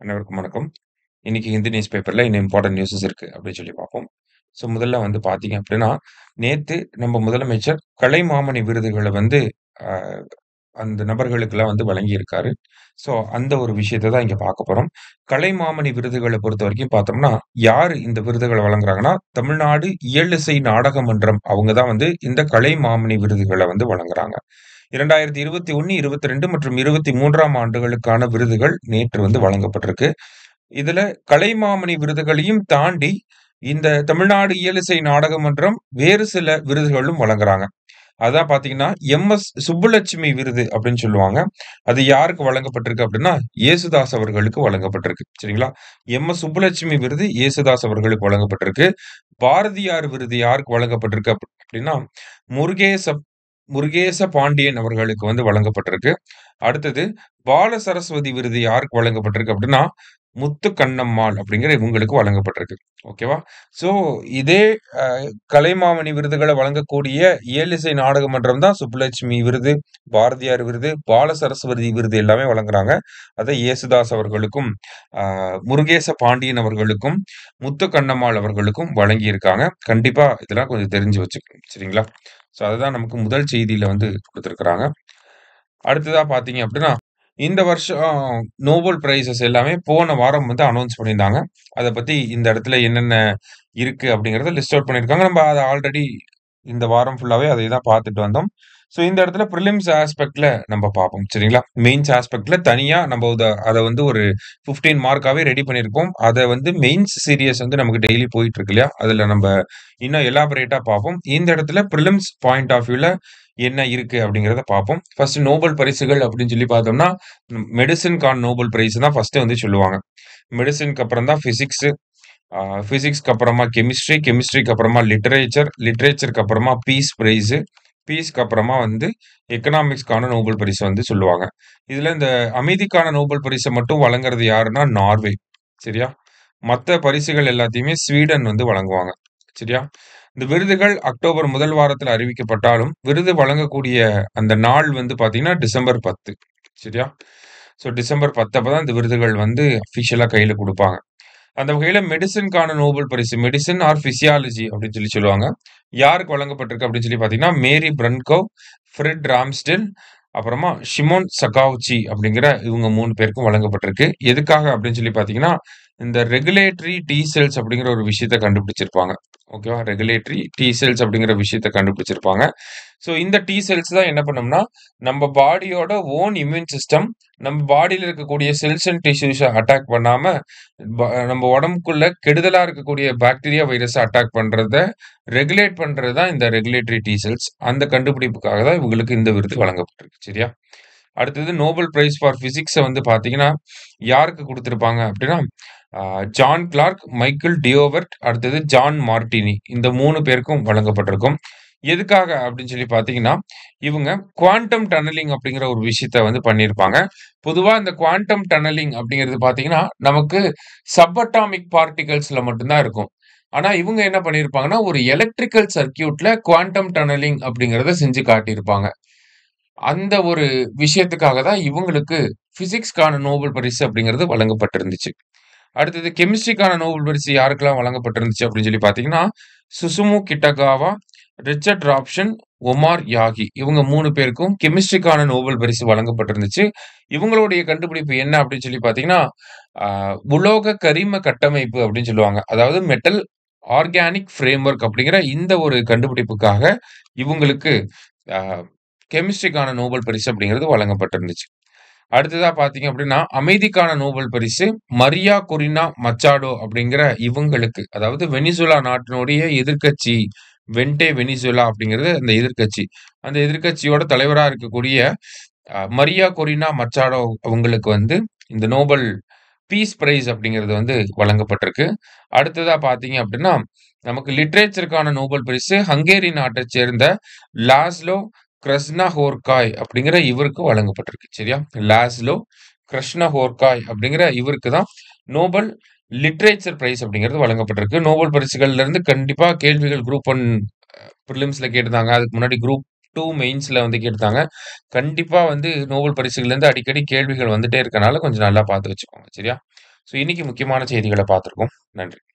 அனைவருக்கும் வணக்கம். இன்னைக்கு ஹிந்து நியூஸ் பேப்பர்ல இன்னும் இம்பார்ட்டன்ட் நியூஸஸ் இருக்கு அப்படின்னு சொல்லி பார்ப்போம். ஸோ முதல்ல வந்து பார்த்தீங்க அப்படின்னா, நேத்து நம்ம முதலமைச்சர் கலைமாமணி விருதுகள வந்து அ அந்த நபர்களுக்கெல்லாம் வந்து வழங்கியிருக்காரு. ஸோ அந்த ஒரு விஷயத்த தான் இங்க பார்க்க போறோம். கலைமாமணி விருதுகள பொறுத்தவரைக்கும் பார்த்தோம்னா, யாரு இந்த விருதுகள வழங்குறாங்கன்னா, தமிழ்நாடு இயலிசை நாடக மன்றம் அவங்க தான் வந்து இந்த கலைமாமணி விருதுகள வந்து வழங்குறாங்க. 2021, 22 மற்றும் 23ஆம் ஆண்டுகளுக்கான விருதுகள் நேற்று வந்து வழங்கப்பட்டிருக்கு. இதுல கலைமாமணி விருதுகளையும் தாண்டி, இந்த தமிழ்நாடு இயலிசை நாடக மன்றம் வேறு சில விருதுகளும் வழங்குறாங்க. அதான் பார்த்தீங்கன்னா, எம்.எஸ். சுப்புலட்சுமி விருது அப்படின்னு சொல்லுவாங்க. அது யாருக்கு வழங்கப்பட்டிருக்கு அப்படின்னா, இயேசுதாஸ் அவர்களுக்கு வழங்கப்பட்டிருக்கு. சரிங்களா? எம்.எஸ். சுப்புலட்சுமி விருது இயேசுதாஸ் அவர்களுக்கு வழங்கப்பட்டிருக்கு. பாரதியார் விருது யாருக்கு வழங்கப்பட்டிருக்கு அப்படின்னா, முருகேச முருகேச பாண்டியன் அவர்களுக்கு வந்து வழங்கப்பட்டிருக்கு. அடுத்தது பால சரஸ்வதி விருது யாருக்கு வழங்கப்பட்டிருக்கு அப்படின்னா, முத்து கண்ணம்மாள் அப்படிங்கிற இவங்களுக்கு வழங்கப்பட்டிருக்கு. ஓகேவா? ஸோ இதே அ கலைமாமணி விருதுகள வழங்கக்கூடிய இயலிசை நாடக மன்றம் தான் சுப்புலட்சுமி விருது, பாரதியார் விருது, பால சரஸ்வதி விருது எல்லாமே வழங்குறாங்க. அத இயேசுதாஸ் அவர்களுக்கும், அ முருகேச பாண்டியன் அவர்களுக்கும், முத்து கண்ணம்மாள் அவர்களுக்கும் வழங்கியிருக்காங்க. கண்டிப்பா இதெல்லாம் கொஞ்சம் தெரிஞ்சு வச்சுக்கணும். சரிங்களா? ஸோ அதுதான் நமக்கு முதல் செய்தியில வந்து குடுத்திருக்கிறாங்க. அடுத்ததா பார்த்தீங்க அப்படின்னா, இந்த வருஷம் நோபல் பிரைஸஸ் எல்லாமே போன வாரம் வந்து அனவுன்ஸ் பண்ணியிருந்தாங்க. அத பத்தி இந்த இடத்துல என்னென்ன இருக்கு அப்படிங்கிறத லிஸ்ட் அவுட் பண்ணியிருக்காங்க. நம்ம அத ஆல்ரெடி இந்த வாரம் ஃபுல்லாவே அதை தான் பார்த்துட்டு வந்தோம். ஸோ இந்த இடத்துல பிரிலிம்ஸ் ஆஸ்பெக்ட்ல நம்ம பார்ப்போம். சரிங்களா? மெயின்ஸ் ஆஸ்பெக்ட்ல தனியா நம்ம அத வந்து ஒரு 15 மார்க்காவே ரெடி பண்ணியிருக்கோம். அத வந்து மெயின்ஸ் சீரியஸ் வந்து நமக்கு டெய்லி போயிட்டு இருக்கு இல்லையா? அதுல நம்ப இன்னும் எலாபரேட்டா பார்ப்போம். இந்த இடத்துல பிரிலிம்ஸ் பாயிண்ட் ஆஃப் வியூல என்ன இருக்கு அப்படிங்கிறத பார்ப்போம். ஃபர்ஸ்ட் நோபல் பரிசுகள் அப்படின்னு சொல்லி பார்த்தோம்னா, மெடிசின்கான நோபல் பிரைஸ் தான் ஃபர்ஸ்ட் வந்து சொல்லுவாங்க. மெடிசின்க்கு அப்புறம் தான் பிசிக்ஸ், பிசிக்ஸ்க்கு அப்புறமா கெமிஸ்ட்ரி, கெமிஸ்ட்ரிக்கு அப்புறமா லிட்டரேச்சர், லிட்டரேச்சருக்கு அப்புறமா பீஸ் பிரைஸ், பீஸ்க்கு அப்புறமா வந்து எக்கனாமிக்ஸ்க்கான நோபல் பரிசு வந்து சொல்லுவாங்க. இதுல இந்த அமைதிக்கான நோபல் பரிசை மட்டும் வழங்குறது யாருன்னா நார்வே. சரியா? மத்த பரிசுகள் எல்லாத்தையுமே ஸ்வீடன் வந்து வழங்குவாங்க. சரியா? இந்த விருதுகள் அக்டோபர் முதல் வாரத்துல அறிவிக்கப்பட்டாலும், விருது வழங்கக்கூடிய அந்த நாள் வந்து பார்த்தீங்கன்னா, டிசம்பர் 10. சரியா? ஸோ டிசம்பர் 10 அப்ப தான் இந்த விருதுகள் வந்து அஃபிஷியலா கையில குடுப்பாங்க. அந்த வகையில மெடிசின்கான நோபல் பரிசு, மெடிசின் ஆர் பிசியாலஜி அப்படின்னு சொல்லி சொல்லுவாங்க. யாருக்கு வழங்கப்பட்டிருக்கு அப்படின்னு சொல்லி பார்த்தீங்கன்னா, மேரி பிரன்கோவ், ஃப்ரெட் ராம்ஸ்டெல், அப்புறமா ஷிமோன் சகாவுச்சி அப்படிங்கிற இவங்க 3 பேருக்கும் வழங்கப்பட்டிருக்கு. எதுக்காக அப்படின்னு சொல்லி பார்த்தீங்கன்னா, இந்த ரெகுலேட்டரி டி செல்ஸ் அப்படிங்கிற ஒரு விஷயத்த கண்டுபிடிச்சிருப்பாங்க. ஓகேவா? ரெகுலேட்டரி டி செல்ஸ் அப்படிங்கிற விஷயத்த கண்டுபிடிச்சிருப்பாங்க. ஸோ இந்த டி செல்ஸ் தான் என்ன பண்ணும்னா, நம்ம பாடியோட ஓன் இம்யூன் சிஸ்டம் நம்ம பாடியில இருக்கக்கூடிய செல்ஸ் அண்ட் டிஷ்யூஸ அட்டாக் பண்ணாம, நம்ம உடம்புக்குள்ள கெடுதலா இருக்கக்கூடிய பாக்டீரியா, வைரஸ அட்டாக் பண்றத ரெகுலேட் பண்றது தான் இந்த ரெகுலேட்டரி டி செல்ஸ். அந்த கண்டுபிடிப்புக்காக தான் இவங்களுக்கு இந்த விருது வழங்கப்பட்டிருக்கு. சரியா? அடுத்தது நோபல் பிரைஸ் ஃபார் பிசிக்ஸ வந்து பார்த்தீங்கன்னா, யாருக்கு குடுத்திருப்பாங்க அப்படின்னா, அ ஜான் கிளார்க், மைக்கேல் டியோவர்ட், அடுத்தது ஜான் மார்டினி. இந்த 3 பேருக்கும் வழங்கப்பட்டிருக்கும். எதுக்காக அப்படின்னு சொல்லி பார்த்தீங்கன்னா, இவங்க குவாண்டம் டன்னலிங் அப்படிங்கிற ஒரு விஷயத்த வந்து பண்ணியிருப்பாங்க. பொதுவா இந்த குவாண்டம் டன்னலிங் அப்படிங்கிறது பார்த்தீங்கன்னா, நமக்கு சப் அட்டாமிக் பார்ட்டிகிள்ஸ்ல மட்டும் தான் இருக்கும். ஆனா இவங்க என்ன பண்ணியிருப்பாங்கன்னா, ஒரு எலக்ட்ரிக்கல் சர்க்யூட்ல குவாண்டம் டன்னலிங் அப்படிங்கிறத செஞ்சு காட்டியிருப்பாங்க. அந்த ஒரு விஷயத்துக்காக தான் இவங்களுக்கு பிசிக்ஸ்க்கான நோபல் பரிசு அப்படிங்கிறது வழங்கப்பட்டிருந்துச்சு. அடுத்தது கெமிஸ்ட்ரிக்கான நோபல் பரிசு யாருக்கெல்லாம் வழங்கப்பட்டிருந்துச்சு அப்படின்னு சொல்லி பார்த்தீங்கன்னா, Susumu Kitagawa, Richard Robson, Omar Yaghi இவங்க 3 பேருக்கும் கெமிஸ்ட்ரிக்கான நோபல் பரிசு வழங்கப்பட்டிருந்துச்சு. இவங்களுடைய கண்டுபிடிப்பு என்ன அப்படின்னு சொல்லி பார்த்தீங்கன்னா, அ உலோக கரிம கட்டமைப்பு அப்படின்னு சொல்லுவாங்க. அதாவது மெட்டல் ஆர்கானிக் ஃப்ரேம்வொர்க் அப்படிங்கிற இந்த ஒரு கண்டுபிடிப்புக்காக இவங்களுக்கு அ கெமிஸ்ட்ரிக்கான நோபல் பரிசு அப்படிங்கிறது வழங்கப்பட்டிருந்துச்சு. அடுத்ததா பார்த்தீங்க அப்படின்னா, அமைதிக்கான நோபல் பரிசு மரியா கொரினா மச்சாடோ அப்படிங்கிற இவங்களுக்கு, அதாவது வெனிசுலா நாட்டினுடைய எதிர்க்கட்சி வெனிசுலா அப்படிங்கிறது அந்த எதிர்க்கட்சி. அந்த எதிர்க்கட்சியோட தலைவரா இருக்கக்கூடிய மரியா கொரினா மச்சாடோ அவங்களுக்கு வந்து இந்த நோபல் பீஸ் பிரைஸ் அப்படிங்கிறது வந்து வழங்கப்பட்டிருக்கு. அடுத்ததா பார்த்தீங்க அப்படின்னா, நமக்கு லிட்டரேச்சருக்கான நோபல் பரிசு ஹங்கேரி நாட்டைச் சேர்ந்த லாஸ்லோ கிருஷ்ணஹோர்காய் அப்படிங்கிற இவருக்கு வழங்கப்பட்டிருக்கு. சரியா? லாஸ்லோ கிருஷ்ணஹோர்காய் அப்படிங்கிற இவருக்கு தான் நோபல் லிட்டரேச்சர் பிரைஸ் அப்படிங்கிறது வழங்கப்பட்டிருக்கு. நோபல் பரிசுகள்ல இருந்து கண்டிப்பா கேள்விகள் குரூப் 1 பிரிலிம்ஸ்ல கேட்டிருந்தாங்க. அதுக்கு முன்னாடி குரூப் 2 மெயின்ஸ்ல வந்து கேட்டுட்டாங்க. கண்டிப்பா வந்து நோபல் பரிசுகள்லேருந்து அடிக்கடி கேள்விகள் வந்துட்டே இருக்கனால கொஞ்சம் நல்லா பார்த்து வச்சுக்கோங்க. சரியா? ஸோ இன்னைக்கு முக்கியமான செய்திகள பார்த்துருக்கோம். நன்றி.